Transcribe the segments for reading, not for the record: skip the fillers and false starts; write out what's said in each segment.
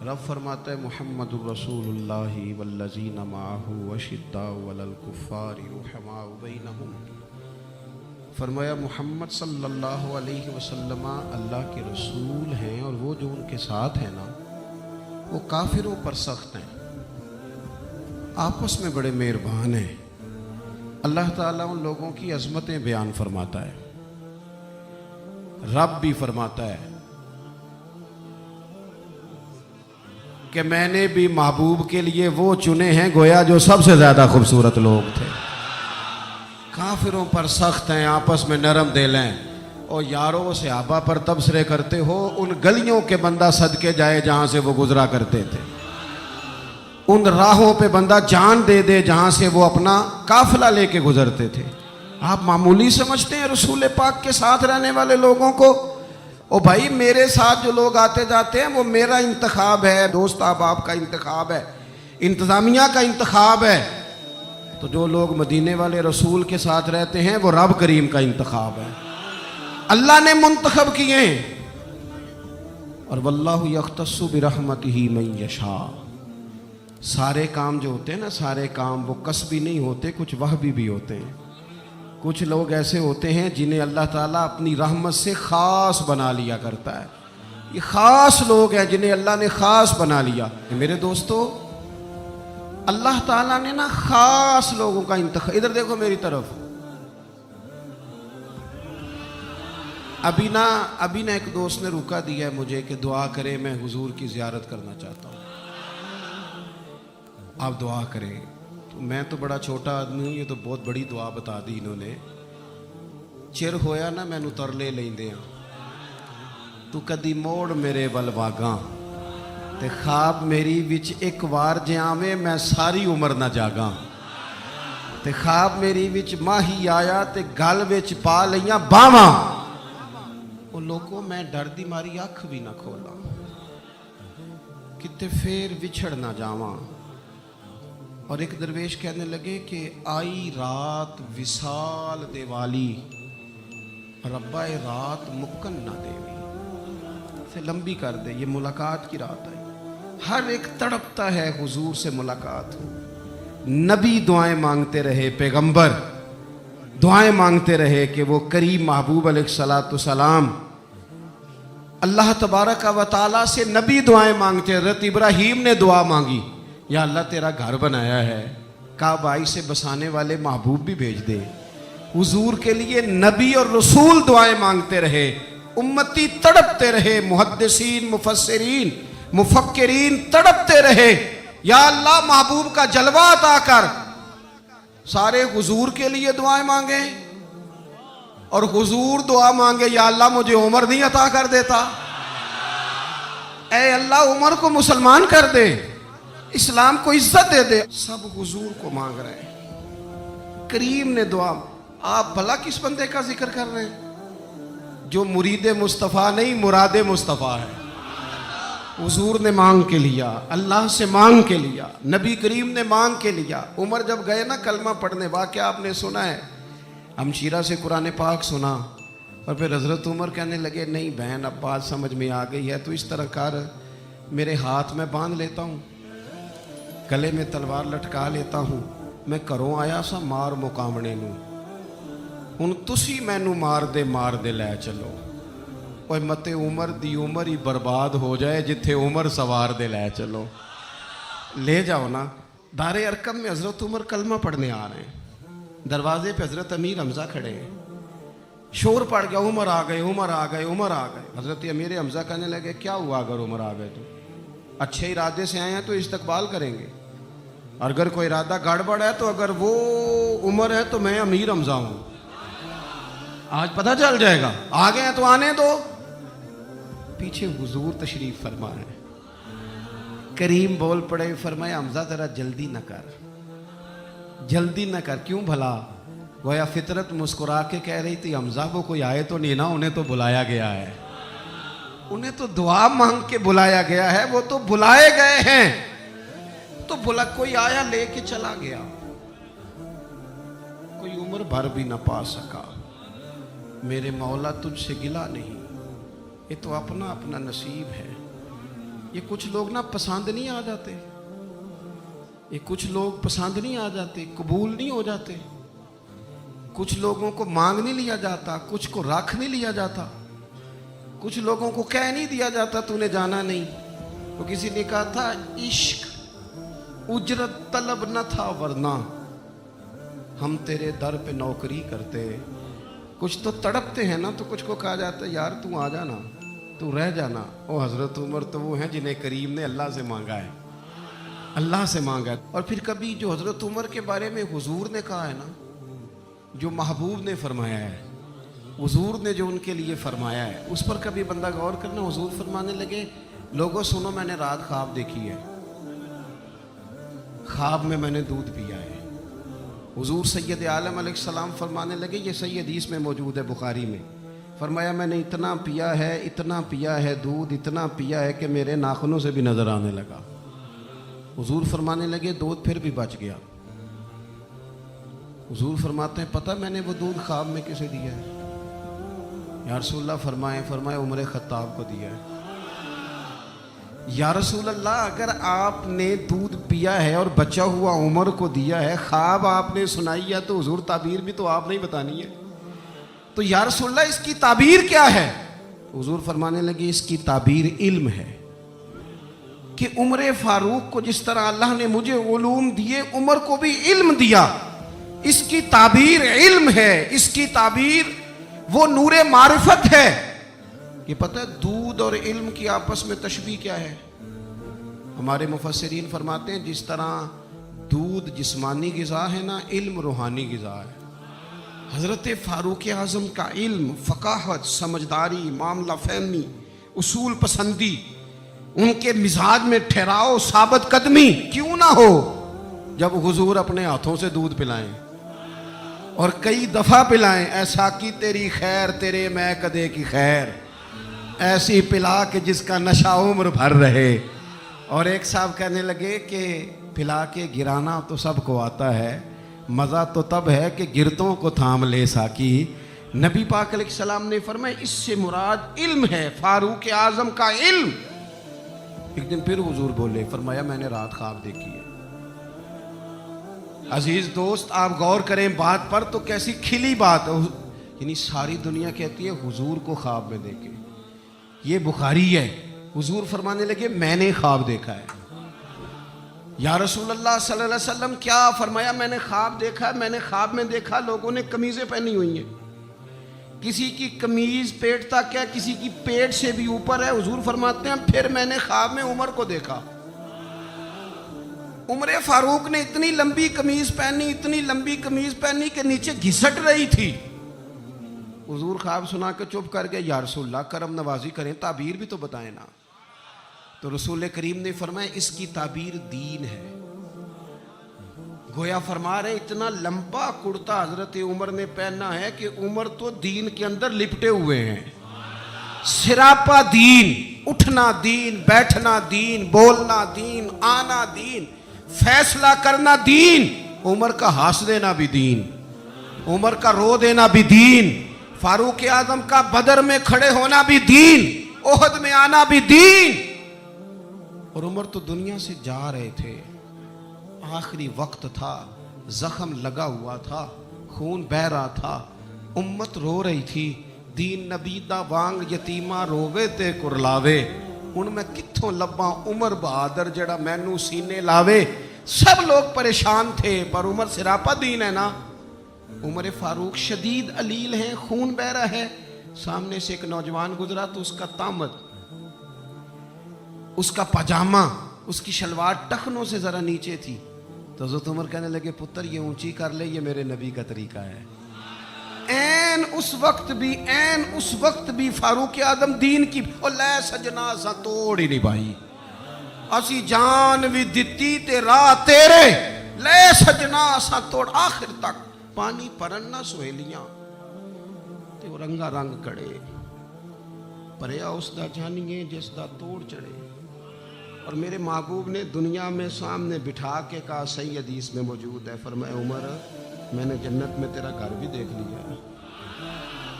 رب فرماتا ہے محمد الرسول اللہ والذین معہ اشداء علی الکفار رحماء بینہم، فرمایا محمد صلی اللہ علیہ وسلم اللہ کے رسول ہیں اور وہ جو ان کے ساتھ ہیں نا وہ کافروں پر سخت ہیں، آپس میں بڑے مہربان ہیں۔ اللہ تعالیٰ ان لوگوں کی عظمتیں بیان فرماتا ہے۔ رب بھی فرماتا ہے کہ میں نے بھی محبوب کے لیے وہ چنے ہیں گویا جو سب سے زیادہ خوبصورت لوگ تھے۔ کافروں پر سخت ہیں، آپس میں نرم دل ہیں۔ اور یارو صحابہ پر تبصرے کرتے ہو، ان گلیوں کے بندہ صدقے جائے جہاں سے وہ گزرا کرتے تھے، ان راہوں پہ بندہ جان دے دے جہاں سے وہ اپنا قافلہ لے کے گزرتے تھے۔ آپ معمولی سمجھتے ہیں رسول پاک کے ساتھ رہنے والے لوگوں کو؟ او بھائی میرے ساتھ جو لوگ آتے جاتے ہیں وہ میرا انتخاب ہے، دوست احباب کا انتخاب ہے، انتظامیہ کا انتخاب ہے۔ تو جو لوگ مدینے والے رسول کے ساتھ رہتے ہیں وہ رب کریم کا انتخاب ہے، اللہ نے منتخب کیے ہیں۔ اور واللہ یختص برحمتہ من یشاء، سارے کام جو ہوتے ہیں نا، سارے کام وہ کسبی نہیں ہوتے، کچھ وہبی بھی ہوتے ہیں۔ کچھ لوگ ایسے ہوتے ہیں جنہیں اللہ تعالیٰ اپنی رحمت سے خاص بنا لیا کرتا ہے۔ یہ خاص لوگ ہیں جنہیں اللہ نے خاص بنا لیا۔ میرے دوستو، اللہ تعالیٰ نے نا خاص لوگوں کا انتخاب، ادھر دیکھو میری طرف، ابھی نا ایک دوست نے روکا دیا ہے مجھے کہ دعا کرے، میں حضور کی زیارت کرنا چاہتا ہوں، آپ دعا کریں۔ تو میں تو بڑا چھوٹا آدمی ہوں، یہ تو بہت بڑی دعا بتا دی انہوں نے۔ چر ہویا نا مینوں ترلے لیندے ہاں، تو کدی موڑ میرے ول واگاں، تے خواب میری وچ ایک وار جے آویں میں ساری عمر نہ جاگاں، تے خواب میری وچ ماہی آیا تے گل وچ پا لیاں باواں، او لوگوں میں ڈر دی ماری اکھ بھی نہ کھولاں، کتے پھر وچھڑ نہ جاواں۔ اور ایک درویش کہنے لگے کہ آئی رات وصال دے والی، ربا رات مکن نہ دیوی، سے لمبی کر دے، یہ ملاقات کی رات ہے۔ ہر ایک تڑپتا ہے حضور سے ملاقات ہو۔ نبی دعائیں مانگتے رہے، پیغمبر دعائیں مانگتے رہے کہ وہ کریم محبوب علیہ السلام اللہ تبارک و تعالیٰ سے نبی دعائیں مانگتے۔ حضرت ابراہیم نے دعا مانگی، یا اللہ تیرا گھر بنایا ہے، کعبہ سے بسانے والے محبوب بھی بھیج دے۔ حضور کے لیے نبی اور رسول دعائیں مانگتے رہے، امتی تڑپتے رہے، محدثین، مفسرین، مفکرین تڑپتے رہے، یا اللہ محبوب کا جلوہ عطا کر۔ سارے حضور کے لیے دعائیں مانگیں اور حضور دعا مانگے، یا اللہ مجھے عمر نہیں عطا کر دیتا، اے اللہ عمر کو مسلمان کر دے، اسلام کو عزت دے دے۔ سب حضور کو مانگ رہے ہیں۔ کریم نے دعا، آپ بھلا کس بندے کا ذکر کر رہے ہیں جو مرید مصطفیٰ نہیں مراد مصطفیٰ ہے؟ حضور نے مانگ کے لیا، اللہ سے مانگ کے لیا، نبی کریم نے مانگ کے لیا۔ عمر جب گئے نا کلمہ پڑھنے، واقعہ آپ نے سنا ہے، ہمشیرہ سے قرآن پاک سنا، اور پھر حضرت عمر کہنے لگے نہیں بہن اب بات سمجھ میں آ گئی ہے، تو اس طرح کر، میرے ہاتھ میں باندھ لیتا ہوں، گلے میں تلوار لٹکا لیتا ہوں، میں کروں آیا سا مار مقامنے نو، ہن تسی مینو مار دے لے چلو۔ اوے متے عمر دی عمر ہی برباد ہو جائے جتھے عمر سوار دے لے چلو، لے جاؤ نا۔ دار ارقم میں حضرت عمر کلمہ پڑھنے آ رہے ہیں، دروازے پہ حضرت امیر حمزہ کھڑے ہیں، شور پڑ گیا، عمر آ گئے، عمر آ گئے، عمر آ گئے۔ حضرت امیر حمزہ کہنے لگے کیا ہوا اگر عمر آ گئے تو؟ اچھے ارادے سے آئے ہیں تو استقبال کریں گے، اور اگر کوئی ارادہ گڑبڑ ہے تو اگر وہ عمر ہے تو میں امیر حمزہ ہوں، آج پتہ چل جائے گا، آ گئے ہیں تو آنے دو۔ پیچھے حضور تشریف فرما ہے، کریم بول پڑے، فرمایا حمزہ ذرا جلدی نہ کر، جلدی نہ کر۔ کیوں بھلا؟ گویا فطرت مسکرا کے کہہ رہی تھی حمزہ وہ کوئی آئے تو نہیں نا، انہیں تو بلایا گیا ہے، انہیں تو دعا مانگ کے بلایا گیا ہے، وہ تو بلائے گئے ہیں، تو بلا کوئی آیا لے کے چلا گیا، کوئی عمر بھر بھی نہ پا سکا۔ میرے مولا تجھ سے گلہ نہیں، یہ تو اپنا اپنا نصیب ہے۔ یہ کچھ لوگ نا پسند نہیں آ جاتے، یہ کچھ لوگ پسند نہیں آ جاتے، قبول نہیں ہو جاتے، کچھ لوگوں کو مانگ نہیں لیا جاتا، کچھ کو رکھ نہیں لیا جاتا، کچھ لوگوں کو کہہ نہیں دیا جاتا تو نے جانا نہیں۔ تو کسی نے کہا تھا عشق اجرت طلب نہ تھا ورنہ ہم تیرے در پہ نوکری کرتے۔ کچھ تو تڑپتے ہیں نا، تو کچھ کو کہا جاتا ہے یار تو آ جانا، تو رہ جانا۔ او حضرت عمر تو وہ ہیں جنہیں کریم نے اللہ سے مانگا ہے، اللہ سے مانگا ہے۔ اور پھر کبھی جو حضرت عمر کے بارے میں حضور نے کہا ہے نا، جو محبوب نے فرمایا ہے، حضور نے جو ان کے لیے فرمایا ہے، اس پر کبھی بندہ غور کرنا۔ حضور فرمانے لگے لوگوں سنو، میں نے رات خواب دیکھی ہے، خواب میں نے دودھ پیا ہے۔ حضور سید عالم علیہ السلام فرمانے لگے، یہ صحیح حدیث میں موجود ہے بخاری میں، فرمایا میں نے اتنا پیا ہے دودھ، اتنا پیا ہے کہ میرے ناخنوں سے بھی نظر آنے لگا۔ حضور فرمانے لگے دودھ پھر بھی بچ گیا۔ حضور فرماتے ہیں پتہ میں نے وہ دودھ خواب میں کسے دیا ہے؟ یا رسول اللہ فرمائے عمر خطاب کو دیا ہے۔ یا رسول اللہ اگر آپ نے دودھ پیا ہے اور بچا ہوا عمر کو دیا ہے، خواب آپ نے سنائی ہے، تو حضور تعبیر بھی تو آپ نے ہی بتانی ہے، تو یا رسول اللہ اس کی تعبیر کیا ہے؟ حضور فرمانے لگے اس کی تعبیر علم ہے، کہ عمر فاروق کو جس طرح اللہ نے مجھے علوم دیے، عمر کو بھی علم دیا، اس کی تعبیر علم ہے، اس کی تعبیر وہ نور معرفت ہے۔ یہ پتہ ہے دودھ اور علم کی آپس میں تشبیہ کیا ہے؟ ہمارے مفسرین فرماتے ہیں جس طرح دودھ جسمانی غذا ہے نا، علم روحانی غذا ہے۔ حضرت فاروق اعظم کا علم، فقاہت، سمجھداری، معاملہ فہمی، اصول پسندی، ان کے مزاج میں ٹھہراؤ، ثابت قدمی کیوں نہ ہو، جب حضور اپنے ہاتھوں سے دودھ پلائیں اور کئی دفعہ پلائیں، ایسا کی تیری خیر تیرے میں کدے کی خیر، ایسی پلا کہ جس کا نشہ عمر بھر رہے۔ اور ایک صاحب کہنے لگے کہ پلا کے گرانا تو سب کو آتا ہے، مزہ تو تب ہے کہ گرتوں کو تھام لے ساکی۔ نبی پاک علیہ السلام نے فرمایا اس سے مراد علم ہے، فاروق اعظم کا علم۔ ایک دن پھر حضور بولے، فرمایا میں نے رات خواب دیکھی ہے۔ عزیز دوست آپ غور کریں بات پر، تو کیسی کھلی بات ہے، یعنی ساری دنیا کہتی ہے حضور کو خواب میں دیکھے، یہ بخاری ہے۔ حضور فرمانے لگے میں نے خواب دیکھا ہے۔ یا رسول اللہ صلی اللہ علیہ وسلم کیا؟ فرمایا میں نے خواب دیکھا ہے، میں نے خواب میں دیکھا لوگوں نے قمیضیں پہنی ہوئی ہیں، کسی کی قمیض پیٹ تک ہے، کسی کی پیٹ سے بھی اوپر ہے۔ حضور فرماتے ہیں پھر میں نے خواب میں عمر کو دیکھا، عمر فاروق نے اتنی لمبی قمیض پہنی، اتنی لمبی قمیض پہنی کہ نیچے گھسٹ رہی تھی۔ حضور خواب سنا کے چپ کر گئے، یا رسول اللہ کرم نوازی کریں، تعبیر بھی تو بتائیں نا۔ تو رسول کریم نے فرمایا اس کی تعبیر دین ہے۔ گویا فرما رہے اتنا لمبا کرتا حضرت عمر نے پہنا ہے کہ عمر تو دین کے اندر لپٹے ہوئے ہیں، سراپا دین، اٹھنا دین، بیٹھنا دین، بولنا دین، آنا دین، فیصلہ کرنا دین، عمر کا ہنس دینا بھی دین، عمر کا رو دینا بھی دین، فاروق اعظم کا بدر میں کھڑے ہونا بھی دین، احد میں آنا بھی دین۔ اور عمر تو دنیا سے جا رہے تھے، آخری وقت تھا، زخم لگا ہوا تھا، خون بہ رہا تھا، امت رو رہی تھی، دین نبی دا وانگ یتیمہ رووے تے کرلاوے، ان میں کتھوں لباں عمر بہادر جڑا مینوں سینے لاوے۔ سب لوگ پریشان تھے، پر عمر سراپا دین ہے نا۔ عمر فاروق شدید علیل ہیں، خون بہ رہا ہے، سامنے سے ایک نوجوان گزرا تو اس کا تامت، اس کا پاجامہ، اس کی شلوار ٹخنوں سے ذرا نیچے تھی، تو حضرت عمر کہنے لگے پتر یہ اونچی کر لے، یہ میرے نبی کا طریقہ ہے۔ این اس وقت بھی فاروق اعظم دین کی او لے سجنا سا توڑ ہی نہیں بھائی، اسی جان بھی دتی تے راہ تیرے، لے سجنا سا توڑ، آخر تک پانی پرن نہ سہیلیاں تے وہ رنگا رنگ کڑے، پریا اس دا جانیے جس دا توڑ چڑھے۔ اور میرے محبوب نے دنیا میں سامنے بٹھا کے کہا، صحیح حدیث میں موجود ہے، فرمایا عمر میں نے جنت میں تیرا گھر بھی دیکھ لیا ہے۔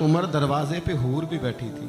عمر دروازے پہ حور بھی بیٹھی تھی،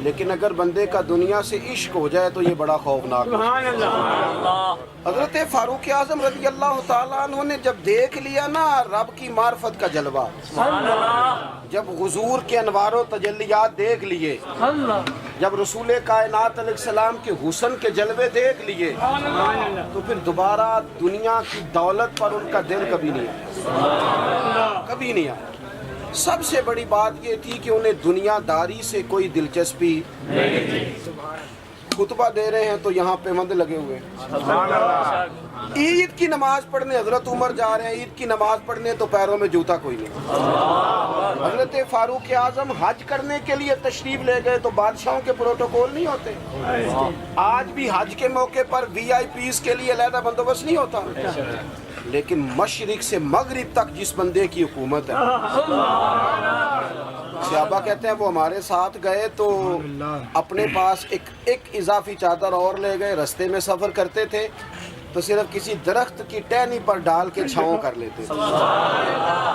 لیکن اگر بندے کا دنیا سے عشق ہو جائے تو یہ بڑا خوفناک ہے۔ حضرت فاروق اعظم رضی اللہ تعالیٰ عنہ نے جب دیکھ لیا نا رب کی معرفت کا جلوہ، جب حضور کے انوار و تجلیات دیکھ لیے، جب رسول کائنات علیہ السلام کے حسن کے جلوے دیکھ لیے، تو پھر دوبارہ دنیا کی دولت پر ان کا دل کبھی نہیں آیا، کبھی نہیں آیا۔ سب سے بڑی بات یہ تھی کہ انہیں دنیا داری سے کوئی دلچسپی نہیں تھی۔ خطبہ دے رہے ہیں تو یہاں پہ مند لگے ہوئے ہیں، عید کی نماز پڑھنے حضرت عمر جا رہے ہیں، عید کی نماز پڑھنے تو پیروں میں جوتا کوئی نہیں۔ حضرت فاروق اعظم حج کرنے کے لیے تشریف لے گئے تو بادشاہوں کے پروٹوکول نہیں ہوتے، آج بھی حج کے موقع پر وی آئی پیز کے لیے علیحدہ بندوبست نہیں ہوتا، لیکن مشرق سے مغرب تک جس بندے کی حکومت ہے، صحابہ کہتے ہیں وہ ہمارے ساتھ گئے تو اپنے پاس ایک اضافی چادر اور لے گئے، رستے میں سفر کرتے تھے تو صرف کسی درخت کی ٹہنی پر ڈال کے چھاؤں کر لیتے تھے،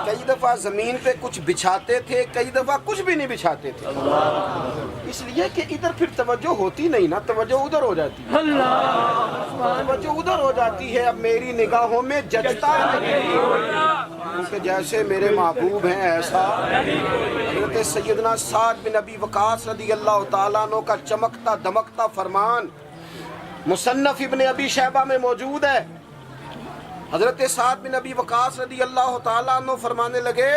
کئی دفعہ زمین پہ کچھ بچھاتے تھے، کئی دفعہ کچھ بھی نہیں بچھاتے تھے، اس لیے کہ ادھر پھر توجہ ہوتی نہیں نا، توجہ ادھر ہو جاتی ہے، توجہ ادھر ہو جاتی ہے۔ اب میری نگاہوں میں جچتا نہیں کیونکہ جیسے میرے محبوب ہیں ایسا۔ حضرت سیدنا سعد بن ابی وقاص رضی اللہ تعالیٰ عنہ کا چمکتا دمکتا فرمان مصنف ابن ابی شیبہ میں موجود ہے۔ حضرت سعد بن ابی وقاص رضی اللہ تعالیٰ عنہ فرمانے لگے،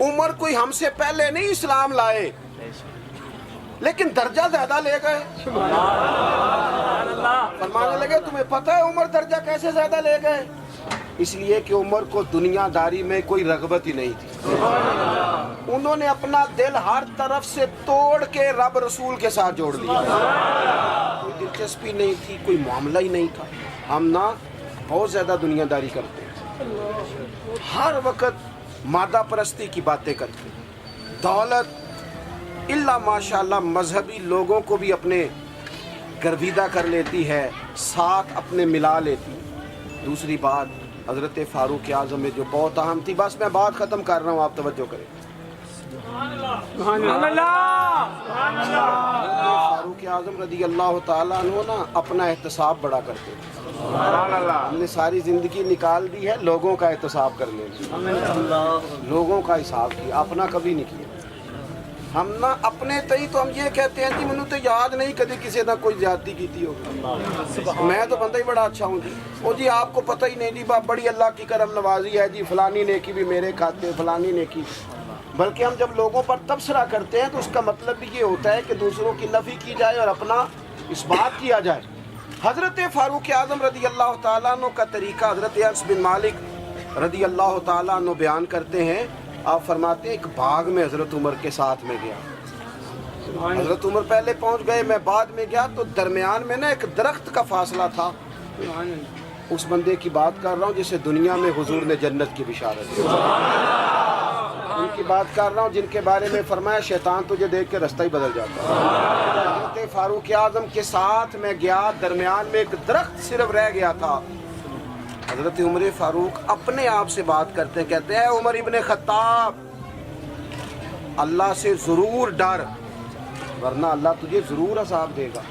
عمر کوئی ہم سے پہلے نہیں اسلام لائے لیکن درجہ زیادہ لے گئے۔ فرمانے لگے تمہیں پتہ ہے عمر درجہ کیسے زیادہ لے گئے؟ اس لیے کہ عمر کو دنیا داری میں کوئی رغبت ہی نہیں تھی، انہوں نے اپنا دل ہر طرف سے توڑ کے رب رسول کے ساتھ جوڑ لیا، کوئی دلچسپی نہیں تھی، کوئی معاملہ ہی نہیں تھا۔ ہم نا بہت زیادہ دنیا داری کرتے ہیں، ہر وقت مادہ پرستی کی باتیں کرتے ہیں، دولت الا ماشاءاللہ مذہبی لوگوں کو بھی اپنے گرویدہ کر لیتی ہے، ساتھ اپنے ملا لیتی ہے۔ دوسری بات حضرت فاروق اعظم میں جو بہت اہم تھی، بس میں بات ختم کر رہا ہوں، آپ توجہ کریں۔ فاروق اعظم رضی اللہ تعالیٰ عنہ نا اپنا احتساب بڑا کرتے تھے، ہم نے ساری زندگی نکال دی ہے لوگوں کا احتساب کرنے میں، لوگوں کا حساب کیا، اپنا کبھی نہیں کیا۔ ہم نا اپنے تئی تو ہم یہ کہتے ہیں جی منو تو یاد نہیں کدی کسی نہ کوئی زیادتی کی تھی ہوگی، میں تو بندہ ہی بڑا اچھا ہوں جی، وہ جی آپ کو پتہ ہی نہیں جی بڑی اللہ کی کرم نوازی ہے جی، فلانی نیکی بھی میرے کھاتے، فلانی نیکی۔ بلکہ ہم جب لوگوں پر تبصرہ کرتے ہیں تو اس کا مطلب بھی یہ ہوتا ہے کہ دوسروں کی نفی کی جائے اور اپنا اس بات کیا جائے۔ حضرت فاروق اعظم رضی اللہ تعالیٰ عنہ کا طریقہ حضرت انس بن مالک رضی اللہ تعالیٰ عنہ بیان کرتے ہیں، آپ فرماتے ہیں ایک باغ میں حضرت عمر کے ساتھ میں گیا، حضرت عمر پہلے پہنچ گئے، میں بعد میں گیا، تو درمیان میں نا ایک درخت کا فاصلہ تھا، اس بندے کی بات کر رہا ہوں جسے دنیا میں حضور نے جنت کی بشارت دی، ان کی بات کر رہا ہوں جن کے بارے میں فرمایا شیطان تجھے دیکھ کے رستہ ہی بدل جاتا ہے۔ حضرت فاروق اعظم کے ساتھ میں گیا، درمیان میں ایک درخت صرف رہ گیا تھا، حضرت عمر فاروق اپنے آپ سے بات کرتے ہیں، کہتے ہیں عمر ابن خطاب اللہ سے ضرور ڈر ورنہ اللہ تجھے ضرور عذاب دے گا،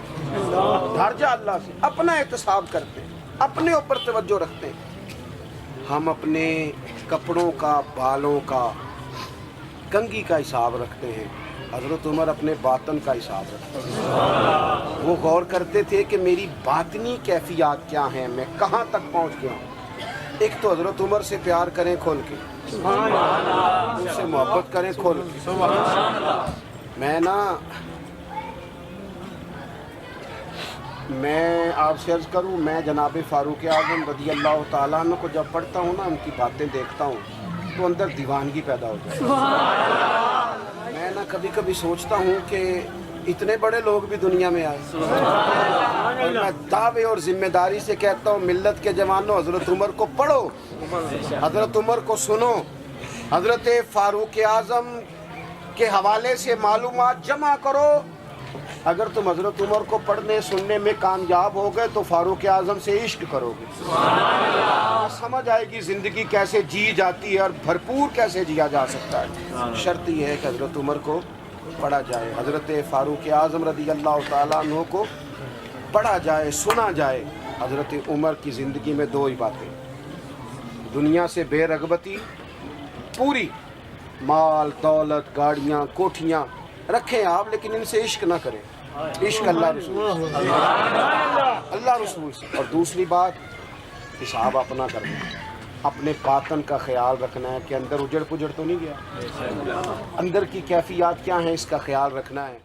ڈر جا اللہ سے، اپنا احتساب کرتے ہیں، اپنے اوپر توجہ رکھتے ہیں۔ ہم اپنے کپڑوں کا، بالوں کا، کنگھی کا حساب رکھتے ہیں، حضرت عمر اپنے باطن کا حساب رکھتے ہیں، وہ غور کرتے تھے کہ میری باطنی کیفیات کیا ہیں، میں کہاں تک پہنچ گیا ہوں۔ ایک تو حضرت عمر سے پیار کریں کھول کے، ان سے محبت کریں کھول کے۔ میں آپ سے عرض کروں، میں جناب فاروق اعظم رضی اللہ تعالیٰ عنہ کو جب پڑھتا ہوں نا، ان کی باتیں دیکھتا ہوں تو اندر دیوانگی پیدا ہو جاتی ہے۔ میں نا کبھی کبھی سوچتا ہوں کہ اتنے بڑے لوگ بھی دنیا میں آئے، اور میں دعوے اور ذمہ داری سے کہتا ہوں ملت کے جوانوں، حضرت عمر کو پڑھو، حضرت عمر کو سنو، حضرت فاروق اعظم کے حوالے سے معلومات جمع کرو۔ اگر تم حضرت عمر کو پڑھنے سننے میں کامیاب ہو گئے تو فاروق اعظم سے عشق کرو گے، سمجھ آئے گی زندگی کیسے جی جاتی ہے اور بھرپور کیسے جیا جا سکتا ہے۔ شرط یہ ہے کہ حضرت عمر کو پڑھا جائے، حضرت فاروق اعظم رضی اللہ تعالیٰ عنہ کو پڑھا جائے، سنا جائے۔ حضرت عمر کی زندگی میں دو ہی باتیں، دنیا سے بے رغبتی پوری، مال دولت گاڑیاں کوٹھیاں رکھیں آپ، لیکن ان سے عشق نہ کریں، عشق اللہ رسول سے، اللہ رسول سے۔ اور دوسری بات، حساب اپنا کرنا، اپنے باطن کا خیال رکھنا ہے کہ اندر اجڑ پجڑ تو نہیں گیا، اندر کی کیفیات کیا ہیں اس کا خیال رکھنا ہے۔